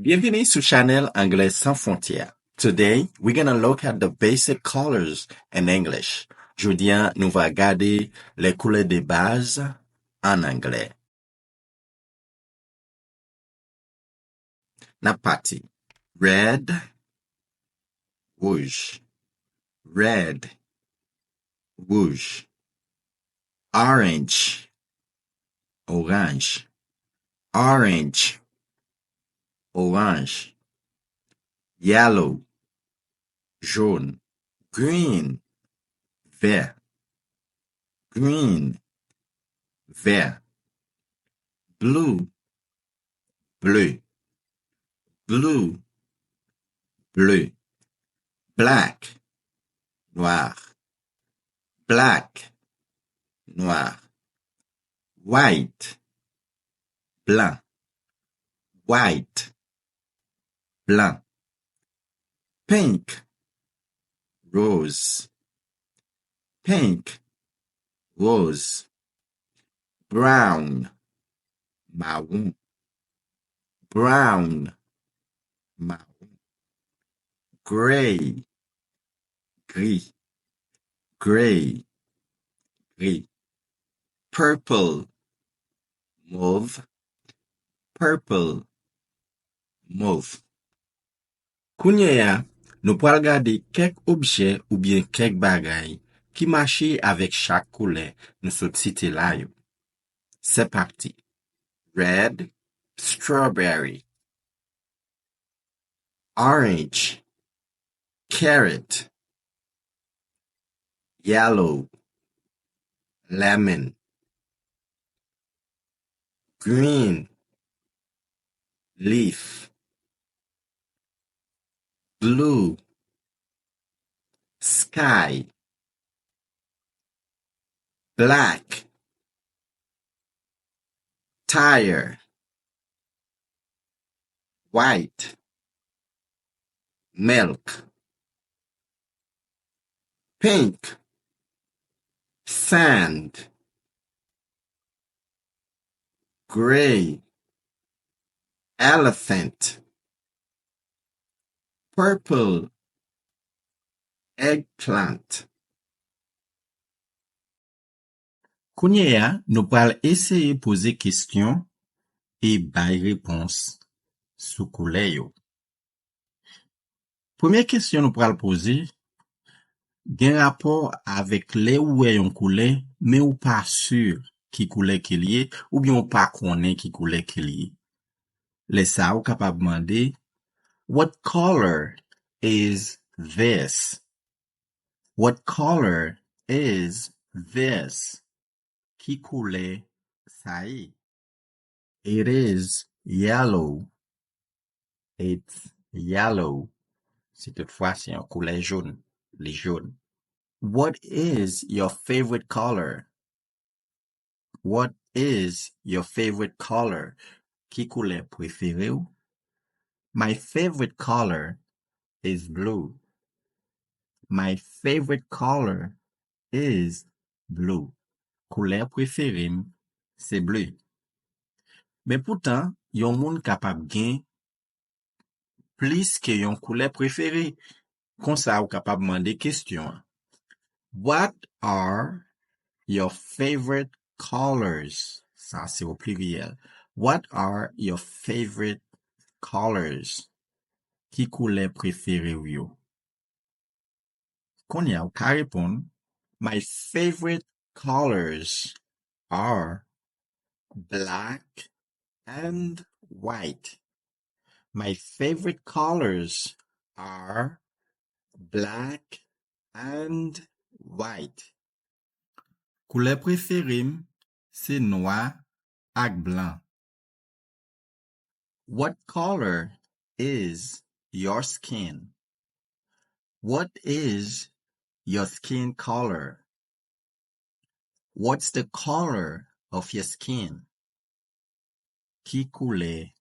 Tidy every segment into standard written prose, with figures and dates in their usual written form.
Bienvenue sur channel Anglais sans frontières. Today, we're gonna look at the basic colors in English. Julien nous va regarder les couleurs de base en anglais. Na partie. Red, rouge. Red, rouge. Orange, orange. Orange, orange. Yellow, jaune. Green, vert. Green, vert. Blue, bleu. Blue, bleu. Black, noir. Black, noir. White, blanc. White, blanc. Pink, rose. Pink, rose. Brown, marron. Brown, marron. Gray, gris. Gray, gris. Purple, mauve. Purple, mauve. Kounye ya, nou pral gade kek objet ou bien kek bagay ki mache avec chak couleur nou sot cite la yo. C'est parti. Red, strawberry. Orange, carrot. Yellow, lemon. Green, leaf. Blue, sky. Black, tire. White, milk. Pink, sand. Gray, elephant. Purple, eggplant. Kounye ya, nou pral eseye pose question et bay réponse sou couleur yo. Première question nou pral pose, gen rapport avec le ou yon couleur, mais ou pas sûr ki couleur ki liye, ou bien ou pas konnen ki couleur ki liye. Le sa ou kapab mande, what color is this? What color is this? Ki couleur sa yi? It is yellow. It's yellow. Si toutefois c'est un couleur jaune, les jaunes. What is your favorite color? What is your favorite color? Ki couleur préféré ou? My favorite color is blue. My favorite color is blue. Couleur préférée c'est bleu. Mais pourtant, yon moun kapab gen plus que yon couleur préférée. Kon sa ou kapab mande question. What are your favorite colors? Ça c'est au pluriel. What are your favorite colors? Ki couleur préférée ou yo? Kon ya ou ka repon, my favorite colors are black and white. My favorite colors are black and white. Couleur préférée, c'est noir ak blanc. What color is your skin? What is your skin color? What's the color of your skin? Ki couleur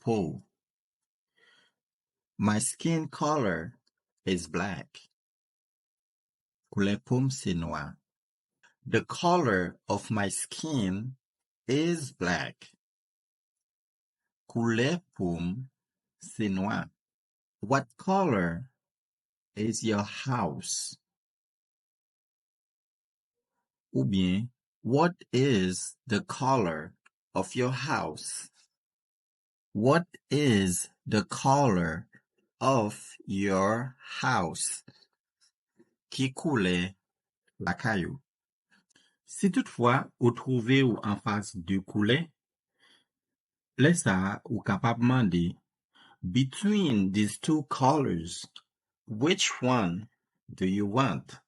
peau? My skin color is black. Couleur peau c'est noir. The color of my skin is black. Couleur peau c'est noir. What color is your house? Ou bien, what is the color of your house? What is the color of your house? Qui couleur la caillou? Si toutefois, ou trouvez ou en face de couleur, laisse ça ou capable demander between these two colors, which one do you want?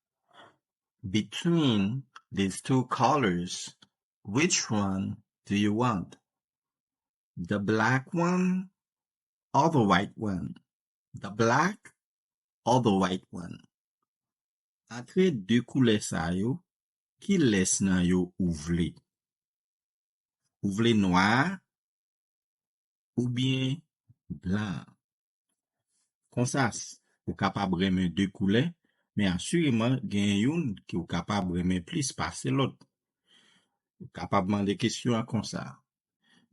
Between these two colors, which one do you want? The black one or the white one? The black or the white one? Entre deux couleurs sa yo, qui laisse nan yo ouvle? Ouvle noir ou bien blanc? Kon sa, ou kapab remen deux couleurs, mais assurément gen yon ki ou kapab remen plus pase l'autre. Ou kapab mande question kon sa.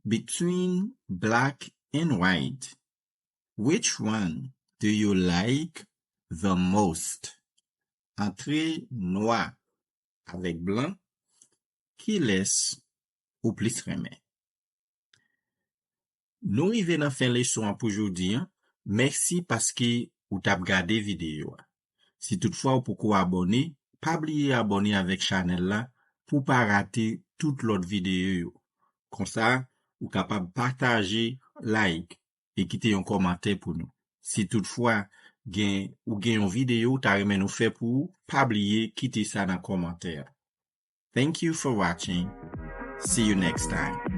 Between black and white, which one do you like the most? Entre noir avec blanc, qui laisse ou plus remen? Nou rive nan fin leçon pour aujourd'hui. Merci parce que ou tap gade vidéo. Si toutefois ou pou abonner, pas oublier abonner avec channel là pour pas rater toute l'autre vidéo. Comme ça, ou capable partager, like et quitter un commentaire pour nous. Si toutefois gen une vidéo ta remen nous fait pour pas oublier quitter ça dans commentaire. Thank you for watching. See you next time.